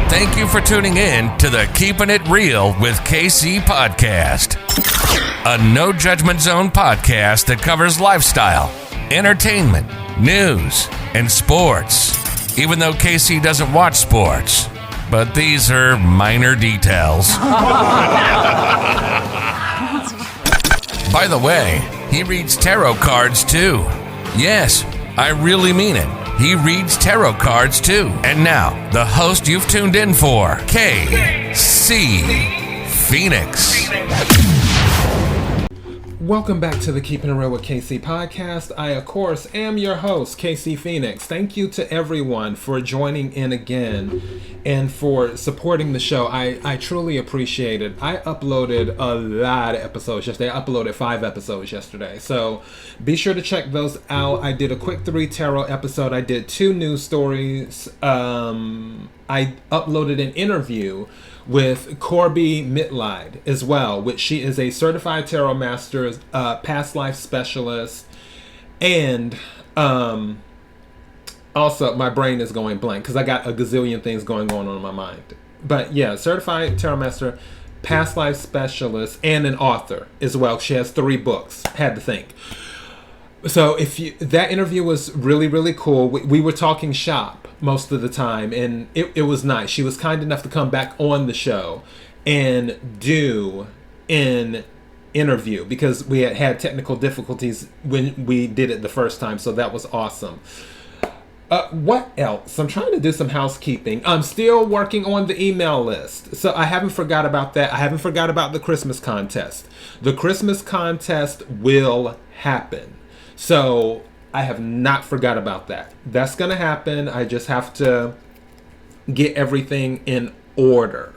Thank you for tuning in to the Keeping It Real with KC podcast, a no judgment zone podcast that covers lifestyle, entertainment, news, and sports. Even though KC doesn't watch sports, but these are minor details. By the way, he reads tarot cards too. Yes, I really mean it. He reads tarot cards too. And now, the host you've tuned in for, KC Phoenix. Welcome back to the Keeping It Real with KC podcast. I, of course, am your host, KC Phoenix. Thank you to everyone for joining in again and for supporting the show. I truly appreciate it. I uploaded a lot of episodes yesterday. I uploaded 5 episodes yesterday. So be sure to check those out. I did a quick 3 tarot episode. I did 2 news stories. I uploaded an interview with Corby Mitlide as well, which she is a certified tarot master, past life specialist, and also my brain is going blank because I got a gazillion things going on in my mind. But yeah, certified tarot master, past life specialist, and an author as well. She has 3 books. Had to think. So that interview was really, really cool. We were talking shop most of the time, and it was nice. She was kind enough to come back on the show and do an interview because we had technical difficulties when we did it the first time, so that was awesome. What else? I'm trying to do some housekeeping. I'm still working on the email list, so I haven't forgot about that. I haven't forgot about the Christmas contest. The Christmas contest will happen. So I have not forgot about that. That's going to happen. I just have to get everything in order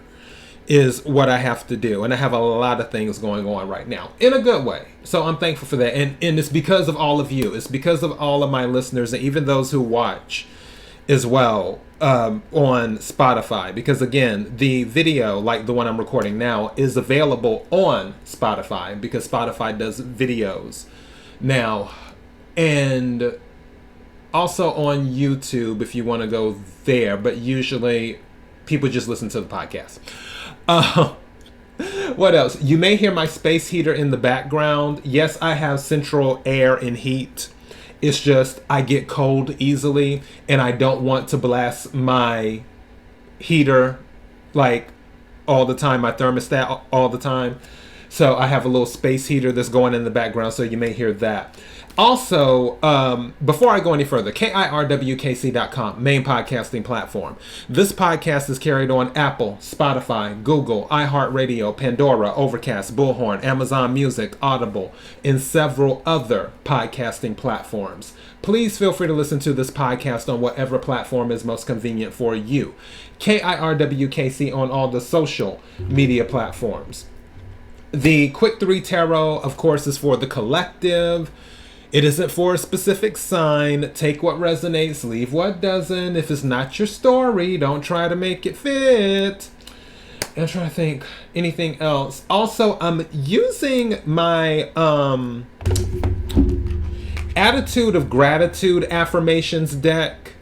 is what I have to do. And I have a lot of things going on right now in a good way. So I'm thankful for that. And it's because of all of you. It's because of all of my listeners and even those who watch as well on Spotify. Because again, the video, like the one I'm recording now, is available on Spotify because Spotify does videos now. And also on YouTube if you want to go there, but usually people just listen to the podcast. What else? You may hear my space heater in the background. Yes, I have central air and heat. It's just I get cold easily and I don't want to blast my heater like all the time, my thermostat all the time. So I have a little space heater that's going in the background, so you may hear that. Also, before I go any further, kirwkc.com, main podcasting platform. This podcast is carried on Apple, Spotify, Google, iHeartRadio, Pandora, Overcast, Bullhorn, Amazon Music, Audible, and several other podcasting platforms. Please feel free to listen to this podcast on whatever platform is most convenient for you. KIRWKC on all the social media platforms. The Quick 3 Tarot, of course, is for the collective. It isn't for a specific sign. Take what resonates, leave what doesn't. If it's not your story, don't try to make it fit. I'm trying to think anything else. Also, I'm using my Attitude of Gratitude affirmations deck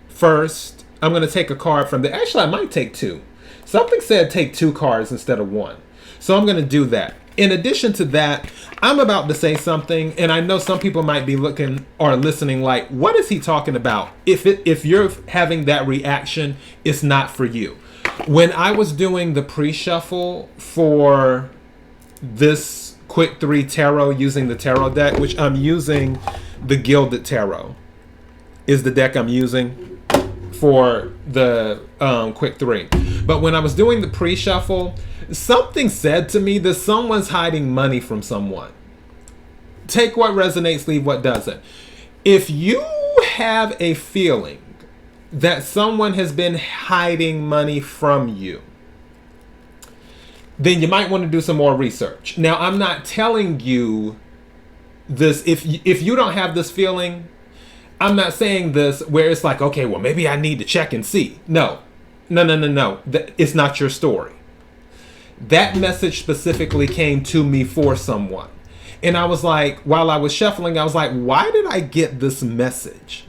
first. I'm going to take a card from there. Actually, I might take 2. Something said take 2 cards instead of 1. So I'm going to do that. In addition to that, I'm about to say something, and I know some people might be looking or listening like, what is he talking about? If you're having that reaction, it's not for you. When I was doing the pre-shuffle for this Quick 3 Tarot using the tarot deck, which I'm using the Gilded Tarot, is the deck I'm using for the Quick 3. But when I was doing the pre-shuffle, something said to me that someone's hiding money from someone. Take what resonates, leave what doesn't. If you have a feeling that someone has been hiding money from you, then you might want to do some more research. Now, I'm not telling you this. If you don't have this feeling, I'm not saying this where it's like, okay, well, maybe I need to check and see. No. It's not your story. That message specifically came to me for someone. And I was like, while I was shuffling, I was like, why did I get this message?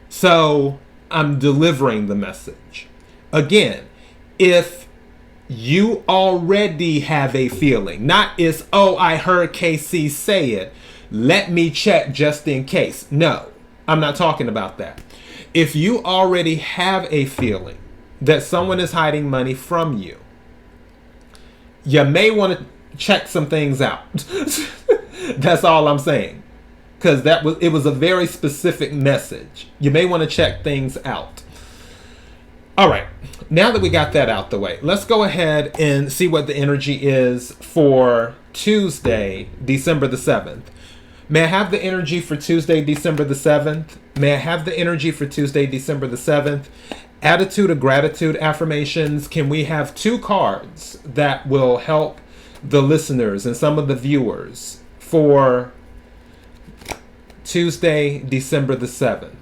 So I'm delivering the message. Again, if you already have a feeling, not is, oh, I heard KC say it, let me check just in case. No, I'm not talking about that. If you already have a feeling that someone is hiding money from you, you may want to check some things out. That's all I'm saying. Because it was a very specific message. You may want to check things out. All right. Now that we got that out the way, let's go ahead and see what the energy is for Tuesday, December the 7th. May I have the energy for Tuesday, December the 7th? May I have the energy for Tuesday, December the 7th? Attitude of gratitude affirmations. Can we have 2 cards that will help the listeners and some of the viewers for Tuesday, December the 7th?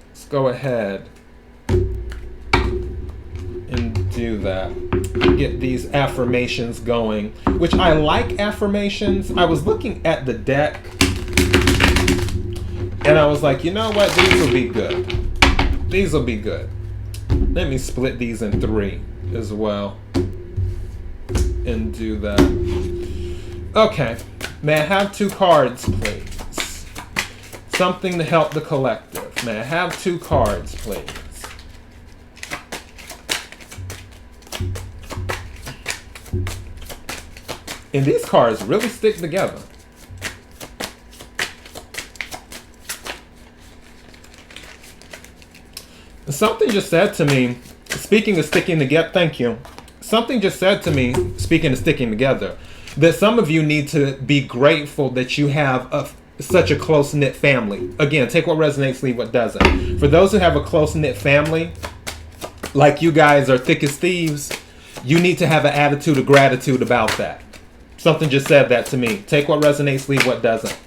Let's go ahead and do that. Get these affirmations going, which I like affirmations. I was looking at the deck and I was like, you know what? These will be good. These will be good. Let me split these in 3 as well and do that. Okay. May I have 2 cards, please? Something to help the collective. May I have 2 cards, please? And these cards really stick together. Something just said to me, speaking of sticking together, thank you. Something just said to me, speaking of sticking together, that some of you need to be grateful that you have such a close-knit family. Again, take what resonates, leave what doesn't. For those who have a close-knit family, like you guys are thick as thieves, you need to have an attitude of gratitude about that. Something just said that to me. Take what resonates, leave what doesn't.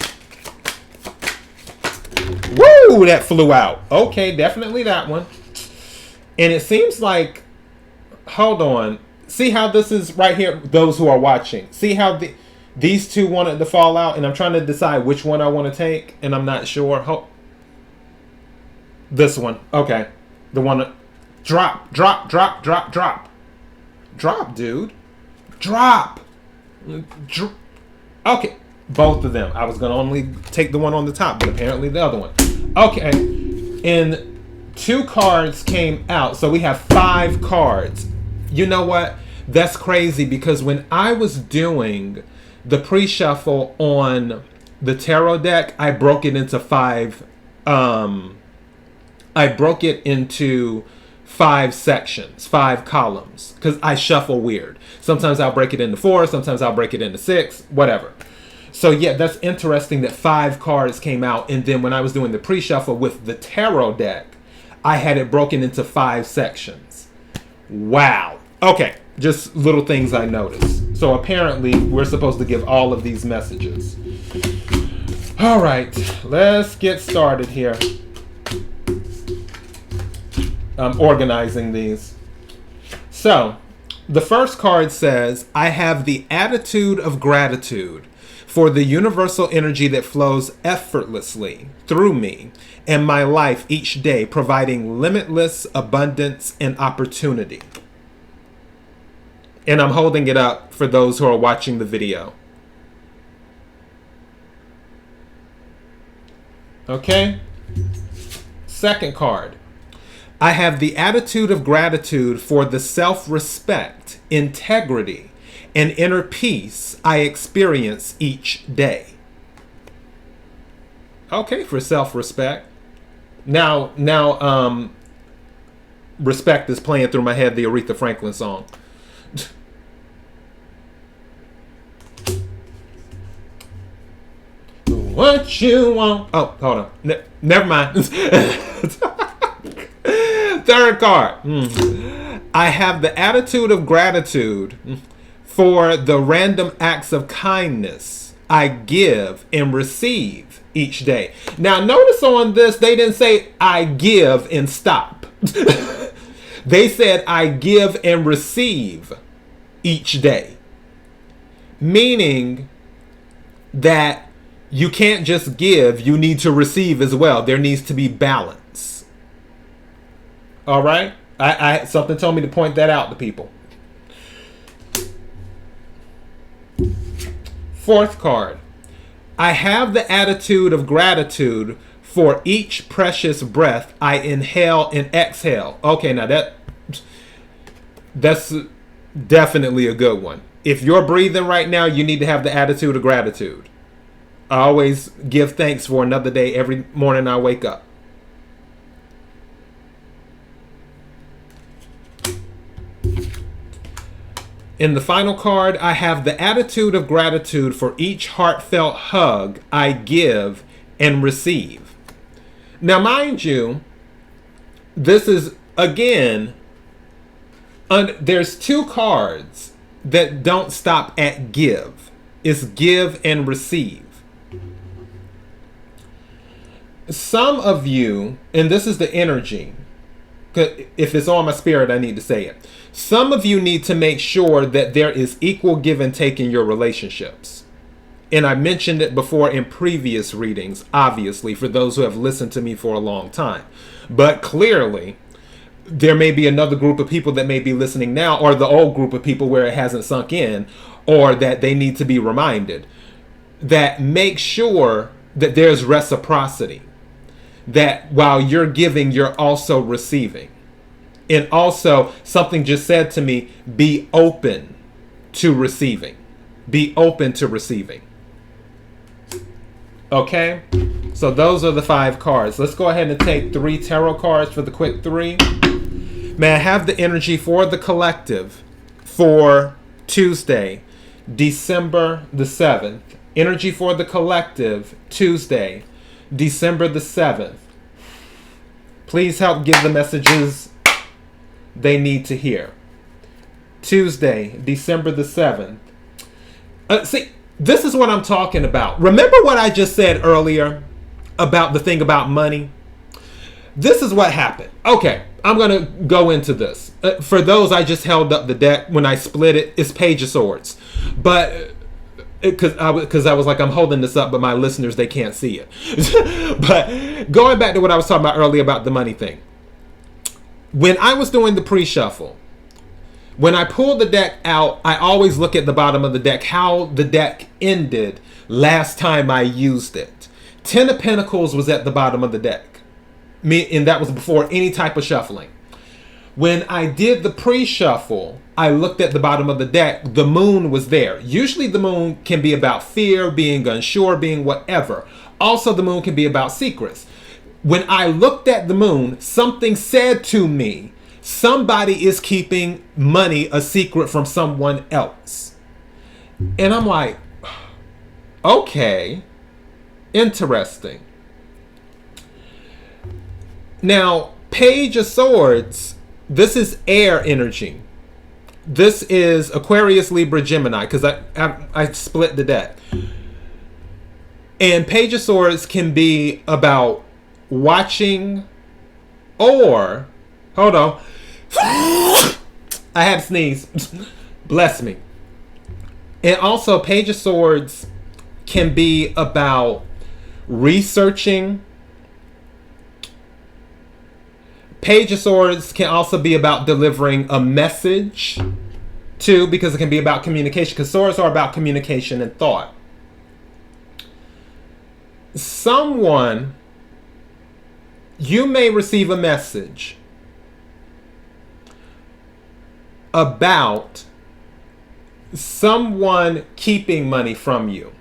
Woo! That flew out. Okay, definitely that one. And it seems like, hold on. See how this is right here? Those who are watching. See how these 2 wanted to fall out? And I'm trying to decide which one I want to take. And I'm not sure. This one. Okay. The one. Drop, drop, drop, drop, drop. Drop, dude. Drop. Okay, both of them. I was going to only take the one on the top, but apparently the other one. Okay, and 2 cards came out, so we have 5 cards. You know what? That's crazy, because when I was doing the pre-shuffle on the tarot deck, I broke it into 5. I broke it into 5 sections, 5 columns, because I shuffle weird. Sometimes I'll break it into 4, sometimes I'll break it into 6, whatever. So yeah, that's interesting that 5 cards came out, and then when I was doing the pre-shuffle with the tarot deck, I had it broken into 5 sections. Wow. Okay, just little things I noticed. So apparently we're supposed to give all of these messages. All right, let's get started here. I'm organizing these. So, the first card says, I have the attitude of gratitude for the universal energy that flows effortlessly through me and my life each day, providing limitless abundance and opportunity. And I'm holding it up for those who are watching the video. Okay? Second card. I have the attitude of gratitude for the self-respect, integrity, and inner peace I experience each day. Okay, for self-respect. Now, respect is playing through my head, the Aretha Franklin song. What you want? Oh, hold on. Never mind. Third card. I have the attitude of gratitude for the random acts of kindness I give and receive each day. Now, notice on this, they didn't say I give and stop. They said I give and receive each day. Meaning that You can't just give, you need to receive as well. There needs to be balance. All right? I something told me to point that out to people. Fourth card. I have the attitude of gratitude for each precious breath I inhale and exhale. Okay, now that's definitely a good one. If you're breathing right now, you need to have the attitude of gratitude. I always give thanks for another day every morning I wake up. In the final card, I have the attitude of gratitude for each heartfelt hug I give and receive. Now, mind you, this is, again, there's two cards that don't stop at give. It's give and receive. Some of you, and this is the energy, if it's on my spirit, I need to say it. Some of you need to make sure that there is equal give and take in your relationships. And I mentioned it before in previous readings, obviously, for those who have listened to me for a long time. But clearly, there may be another group of people that may be listening now, or the old group of people where it hasn't sunk in, or that they need to be reminded. That make sure that there's reciprocity. That while you're giving, you're also receiving. And also, something just said to me, be open to receiving. Be open to receiving. Okay? So those are the 5 cards. Let's go ahead and take 3 tarot cards for the quick 3. May I have the energy for the collective for Tuesday, December the 7th. Energy for the collective, Tuesday, December the 7th. Please help give the messages they need to hear. Tuesday, December the 7th. See, this is what I'm talking about. Remember what I just said earlier about the thing about money? This is what happened. Okay, I'm going to go into this. For those, I just held up the deck. When I split it, it's Page of Swords. But because I was like, I'm holding this up, but my listeners, they can't see it. But going back to what I was talking about earlier about the money thing. When I was doing the pre-shuffle, when I pulled the deck out, I always look at the bottom of the deck, how the deck ended last time I used it. 10 of Pentacles was at the bottom of the deck. And that was before any type of shuffling. When I did the pre-shuffle, I looked at the bottom of the deck. The moon was there. Usually the moon can be about fear, being unsure, being whatever. Also, the moon can be about secrets. When I looked at the moon, something said to me, somebody is keeping money a secret from someone else. And I'm like, okay, interesting. Now, Page of Swords, this is air energy. This is Aquarius, Libra, Gemini, because I split the deck. And Page of Swords can be about watching or, hold on. I had to sneeze. Bless me. And also, Page of Swords can be about researching. Page of Swords can also be about delivering a message, too, because it can be about communication, because swords are about communication and thought. Someone, you may receive a message about someone keeping money from you,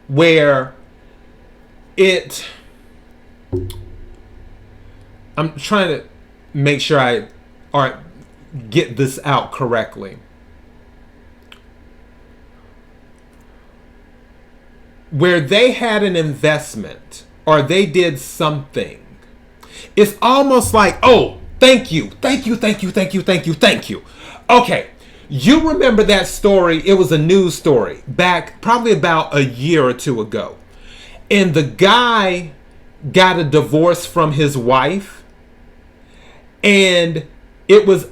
where I'm trying to make sure I get this out correctly. Where they had an investment or they did something. It's almost like, oh, thank you. Okay, you remember that story. It was a news story back probably about a year or two ago. And the guy got a divorce from his wife. And it was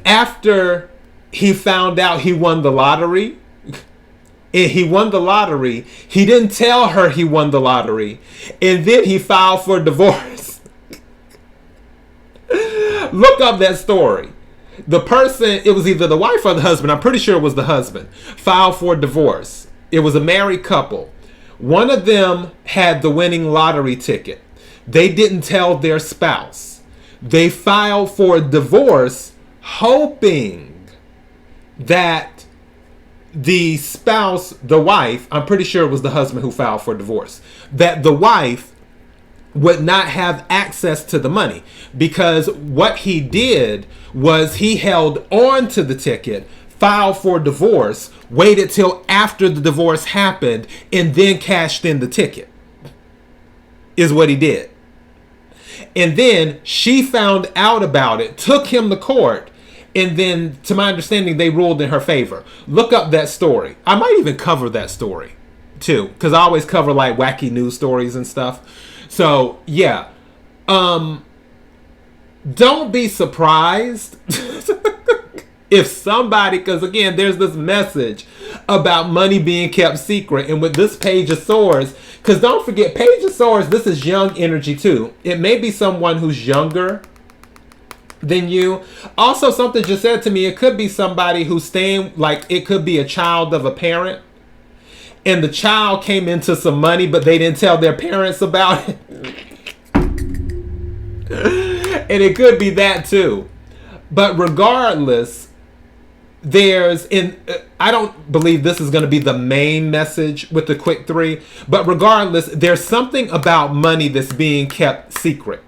after he found out he won the lottery. and he won the lottery. He didn't tell her he won the lottery, and then he filed for divorce. Look up that story. The person, it was either the wife or the husband, I'm pretty sure it was the husband, filed for divorce. It was a married couple. One of them had the winning lottery ticket. They didn't tell their spouse. They filed for divorce, hoping that the spouse, the wife, I'm pretty sure it was the husband who filed for divorce, that the wife would not have access to the money, because what he did was he held on to the ticket, filed for divorce, waited till after the divorce happened, and then cashed in the ticket, is what he did. And then she found out about it, took him to court, and then, to my understanding, they ruled in her favor. Look up that story. I might even cover that story too, because I always cover like wacky news stories and stuff. So yeah, don't be surprised if somebody, because again, there's this message about money being kept secret, and with this Page of Swords, because don't forget, Page of Swords, this is young energy too. It may be someone who's younger than you. Also, something just said to me, it could be somebody who's staying, like it could be a child of a parent, and the child came into some money, but they didn't tell their parents about it. And it could be that too. But regardless, I don't believe this is going to be the main message with the quick three, but regardless, there's something about money that's being kept secret.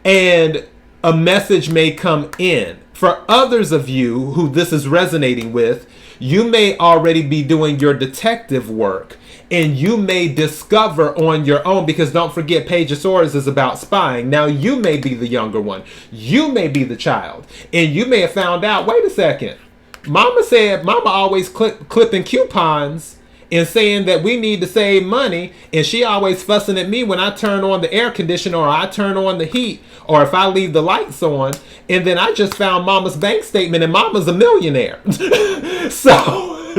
And a message may come in. For others of you who this is resonating with, you may already be doing your detective work, and you may discover on your own, because don't forget, Page of Swords is about spying. Now, you may be the younger one. You may be the child. And you may have found out, wait a second. Mama always clipping coupons and saying that we need to save money, and she always fussing at me when I turn on the air conditioner or I turn on the heat or if I leave the lights on. And then I just found Mama's bank statement, and Mama's a millionaire. So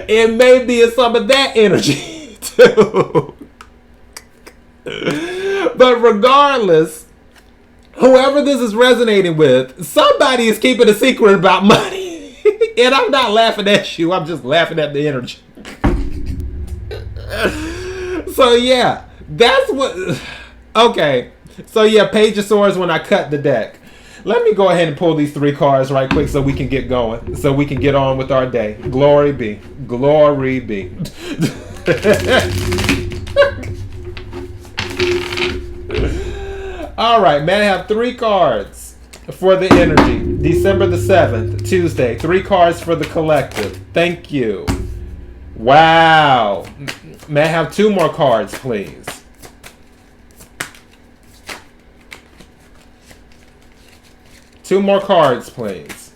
it may be some of that energy too. But regardless, whoever this is resonating with, somebody is keeping a secret about money. And I'm not laughing at you, I'm just laughing at the energy. So yeah, that's what. Okay, so yeah, Page of Swords when I cut the deck. Let me go ahead and pull these three cards right quick so we can get going, so we can get on with our day. Glory be. Glory be. All right, man, I have three cards for the energy. December the 7th, Tuesday. 3 cards for the collective. Thank you. Wow. May I have 2 more cards, please? Two more cards, please.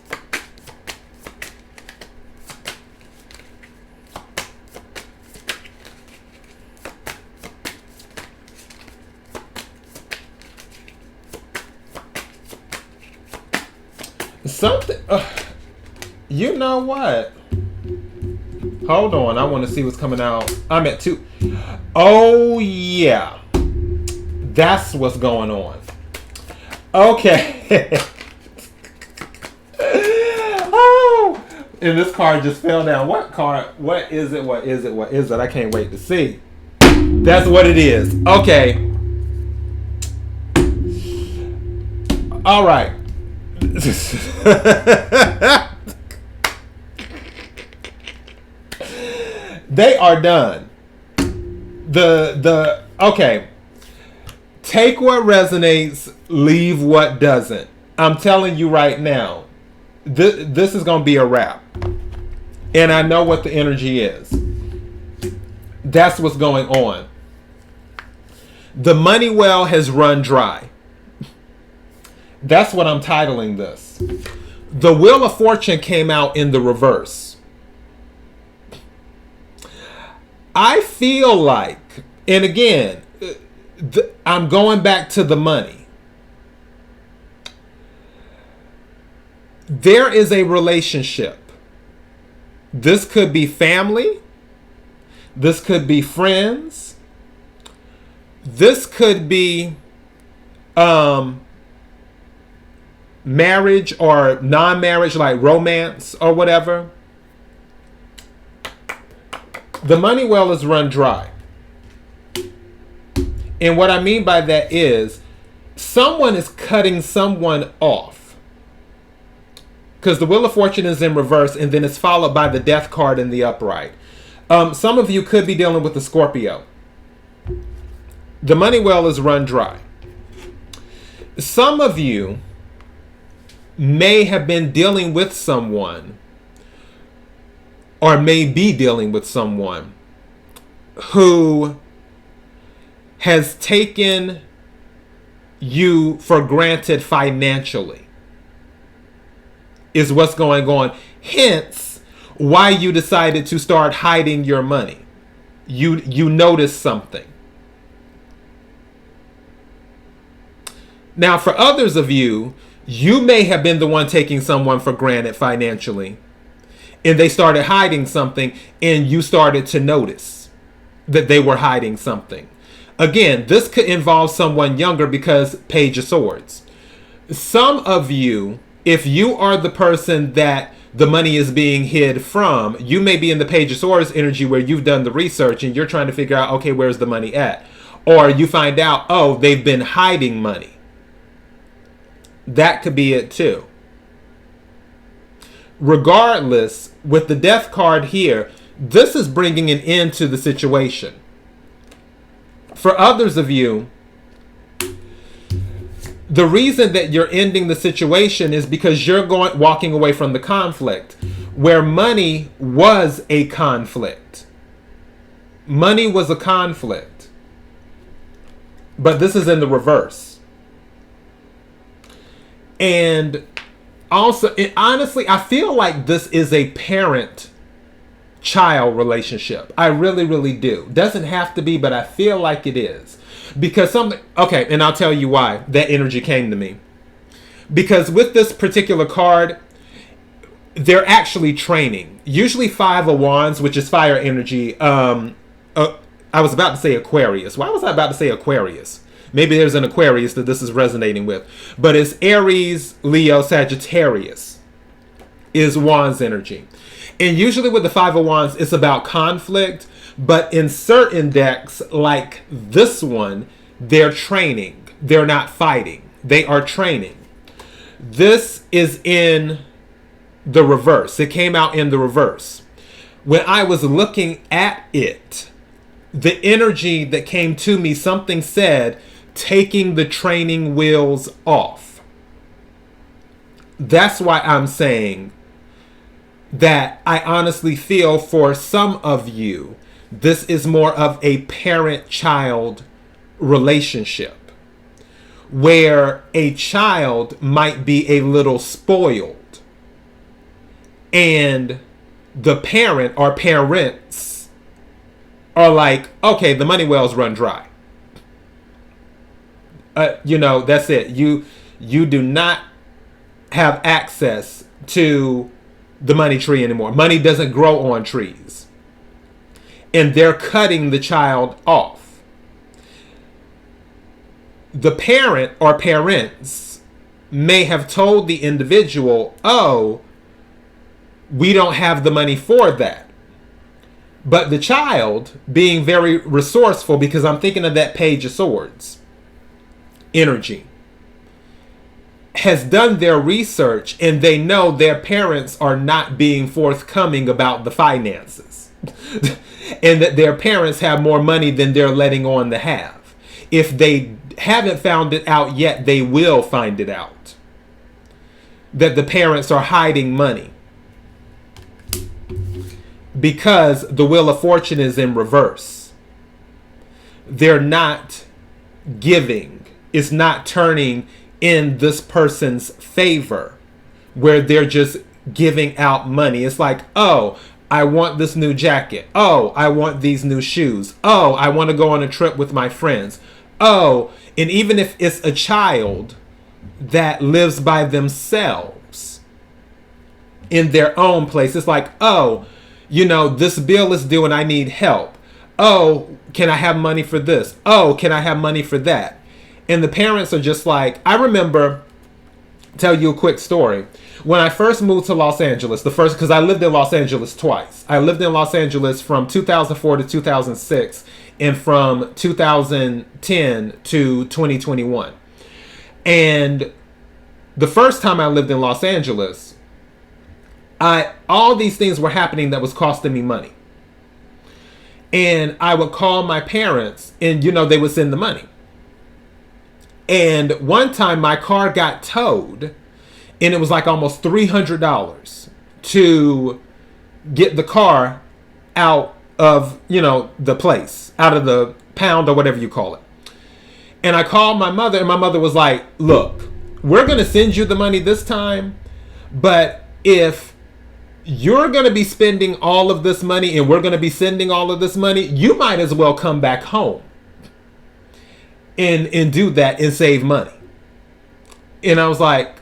Something. You know what? Hold on. I want to see what's coming out. I'm at 2. Oh, yeah. That's what's going on. Okay. Oh, and this card just fell down. What card? What is it? What is it? What is it? I can't wait to see. That's what it is. Okay. All right. They are done. Okay. Take what resonates, leave what doesn't. I'm telling you right now, this is going to be a wrap. And I know what the energy is. That's what's going on. The money well has run dry. That's what I'm titling this. The Wheel of Fortune came out in the reverse. I feel like, and again, I'm going back to the money. There is a relationship. This could be family. This could be friends. This could be marriage or non-marriage, like romance or whatever. The money well is run dry. And what I mean by that is someone is cutting someone off. Because the Wheel of Fortune is in reverse and then it's followed by the Death card in the upright. Some of you could be dealing with the Scorpio. The money well is run dry. Some of you may have been dealing with someone or may be dealing with someone who has taken you for granted financially, is what's going on. Hence, why you decided to start hiding your money. You noticed something. Now, for others of you, you may have been the one taking someone for granted financially, and they started hiding something, and you started to notice that they were hiding something. Again, this could involve someone younger because Page of Swords. Some of you, if you are the person that the money is being hid from, you may be in the Page of Swords energy where you've done the research and you're trying to figure out, okay, where's the money at? Or you find out, oh, they've been hiding money. That could be it too. Regardless, with the Death card here, this is bringing an end to the situation. For others of you, the reason that you're ending the situation is because you're walking away from the conflict, where money was a conflict. Money was a conflict. But this is in the reverse. And also, honestly, I feel like this is a parent-child relationship. I really, really do. Doesn't have to be, but I feel like it is. Because okay, and I'll tell you why that energy came to me. Because with this particular card, they're actually training. Usually 5 of Wands, which is fire energy. I was about to say Aquarius. Why was I about to say Aquarius? Maybe there's an Aquarius that this is resonating with. But it's Aries, Leo, Sagittarius is Wands energy. And usually with the 5 of Wands, it's about conflict. But in certain decks, like this one, they're training. They're not fighting. They are training. This is in the reverse. It came out in the reverse. When I was looking at it, the energy that came to me, something said, taking the training wheels off. That's why I'm saying that I honestly feel for some of you, this is more of a parent-child relationship where a child might be a little spoiled and the parent or parents are like, okay, the money wells run dry. That's it. You do not have access to the money tree anymore. Money doesn't grow on trees. And they're cutting the child off. The parent or parents may have told the individual, oh, we don't have the money for that. But the child, being very resourceful, because I'm thinking of that Page of Swords energy, has done their research and they know their parents are not being forthcoming about the finances. And that their parents have more money than they're letting on to have. If they haven't found it out yet, they will find it out. That the parents are hiding money. Because the Wheel of Fortune is in reverse. They're not giving. It's not turning in this person's favor. Where they're just giving out money. It's like, oh, I want this new jacket. Oh, I want these new shoes. Oh, I want to go on a trip with my friends. Oh, and even if it's a child that lives by themselves, in their own place. It's like, oh, this bill is due and I need help. Oh, can I have money for this? Oh, can I have money for that? And the parents are just like, I remember, tell you a quick story. When I first moved to Los Angeles, because I lived in Los Angeles twice. I lived in Los Angeles from 2004 to 2006 and from 2010 to 2021. And the first time I lived in Los Angeles, all these things were happening that was costing me money. And I would call my parents and, they would send the money. And one time my car got towed and it was like almost $300 to get the car out of, the place, out of the pound or whatever you call it. And I called my mother and my mother was like, look, we're going to send you the money this time. But if you're going to be spending all of this money and we're going to be sending all of this money, you might as well come back home and do that and save money. And I was like,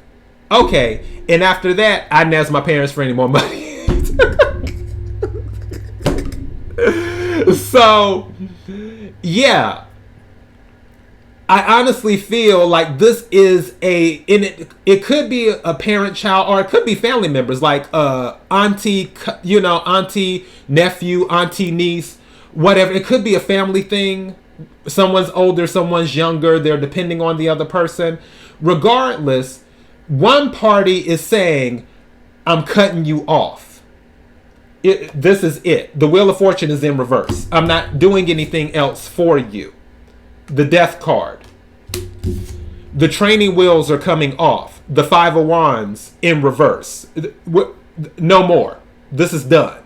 okay. And after that, I didn't ask my parents for any more money. So, yeah. I honestly feel like this is it could be a parent-child, or it could be family members, like auntie, auntie, nephew, auntie, niece, whatever. It could be a family thing. Someone's older, someone's younger. They're depending on the other person. Regardless, one party is saying, I'm cutting you off. This is it. The Wheel of Fortune is in reverse. I'm not doing anything else for you. The Death card. The training wheels are coming off. The Five of Wands in reverse. No more. This is done.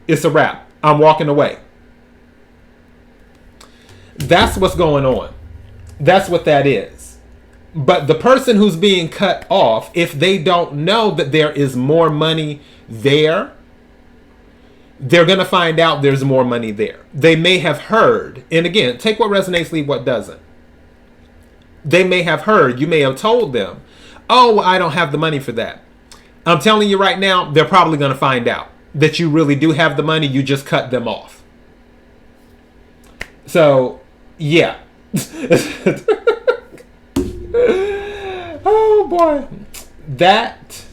It's a wrap. I'm walking away. That's what's going on. That's what that is. But the person who's being cut off, if they don't know that there is more money there, they're going to find out there's more money there. They may have heard, and again, take what resonates, leave what doesn't. They may have heard, you may have told them, oh, I don't have the money for that. I'm telling you right now, they're probably going to find out that you really do have the money, you just cut them off. So, yeah. Oh boy. That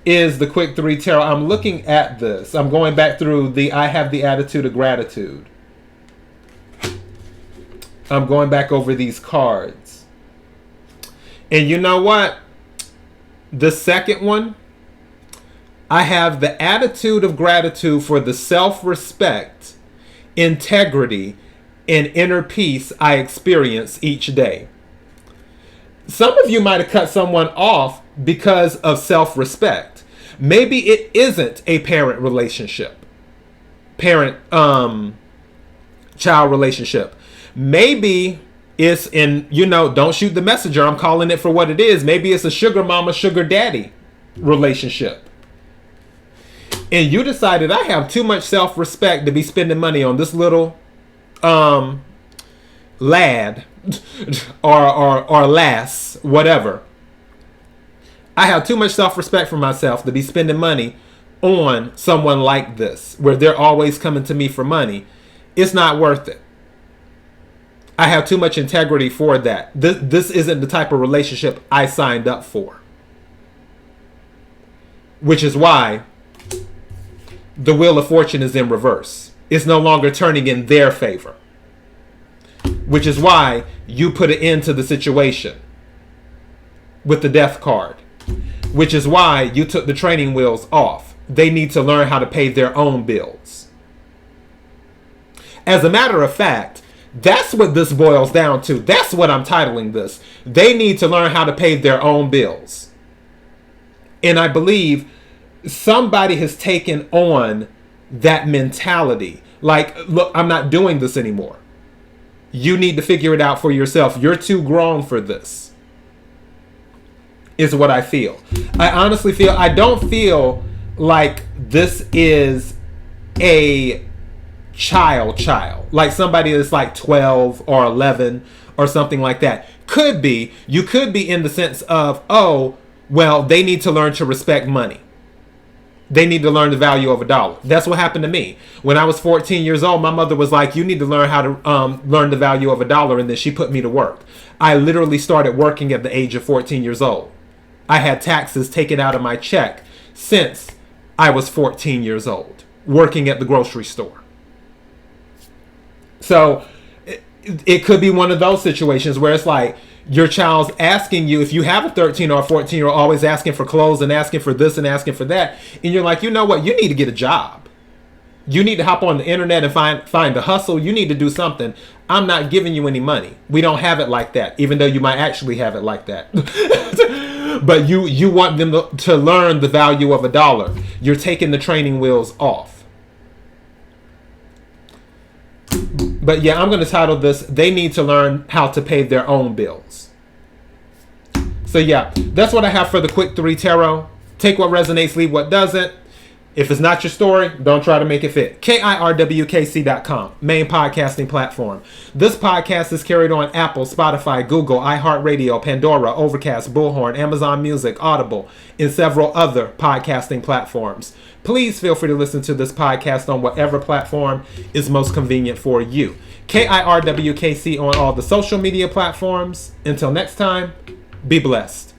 is the quick 3 tarot. I'm looking at this. I'm going back through I have the attitude of gratitude. I'm going back over these cards. And you know what? The second one, I have the attitude of gratitude for the self-respect, integrity, and inner peace I experience each day. Some of you might have cut someone off because of self-respect. Maybe it isn't a parent relationship. Parent-child relationship. Maybe it's don't shoot the messenger. I'm calling it for what it is. Maybe it's a sugar mama, sugar daddy relationship. And you decided, I have too much self-respect to be spending money on this little lad or lass, whatever. I have too much self-respect for myself to be spending money on someone like this, where they're always coming to me for money. It's not worth it. I have too much integrity for that. This isn't the type of relationship I signed up for. Which is why the Wheel of Fortune is in reverse. It's no longer turning in their favor. Which is why you put an end to the situation with the Death card. Which is why you took the training wheels off. They need to learn how to pay their own bills. As a matter of fact, that's what this boils down to. That's what I'm titling this. They need to learn how to pay their own bills. And I believe somebody has taken on that mentality. Like, look, I'm not doing this anymore. You need to figure it out for yourself. You're too grown for this. Is what I feel. I honestly feel, I don't feel like this is a child. Like somebody that's like 12 or 11 or something like that. Could be. You could be in the sense of, oh, well, they need to learn to respect money. They need to learn the value of a dollar. That's what happened to me. When I was 14 years old, my mother was like, you need to learn how to learn the value of a dollar. And then she put me to work. I literally started working at the age of 14 years old. I had taxes taken out of my check since I was 14 years old, working at the grocery store. So it could be one of those situations where it's like, your child's asking you, if you have a 13 or a 14 year old always asking for clothes and asking for this and asking for that, and you're like, you know what, you need to get a job. You need to hop on the internet and find the hustle. You need to do something. I'm not giving you any money. We don't have it like that, even though you might actually have it like that. But you want them to learn the value of a dollar. You're taking the training wheels off. But yeah, I'm going to title this, They Need to Learn How to Pay Their Own Bills. So yeah, that's what I have for the Quick 3 Tarot. Take what resonates, leave what doesn't. If it's not your story, don't try to make it fit. kirwkc.com, main podcasting platform. This podcast is carried on Apple, Spotify, Google, iHeartRadio, Pandora, Overcast, Bullhorn, Amazon Music, Audible, and several other podcasting platforms. Please feel free to listen to this podcast on whatever platform is most convenient for you. KIRWKC on all the social media platforms. Until next time, be blessed.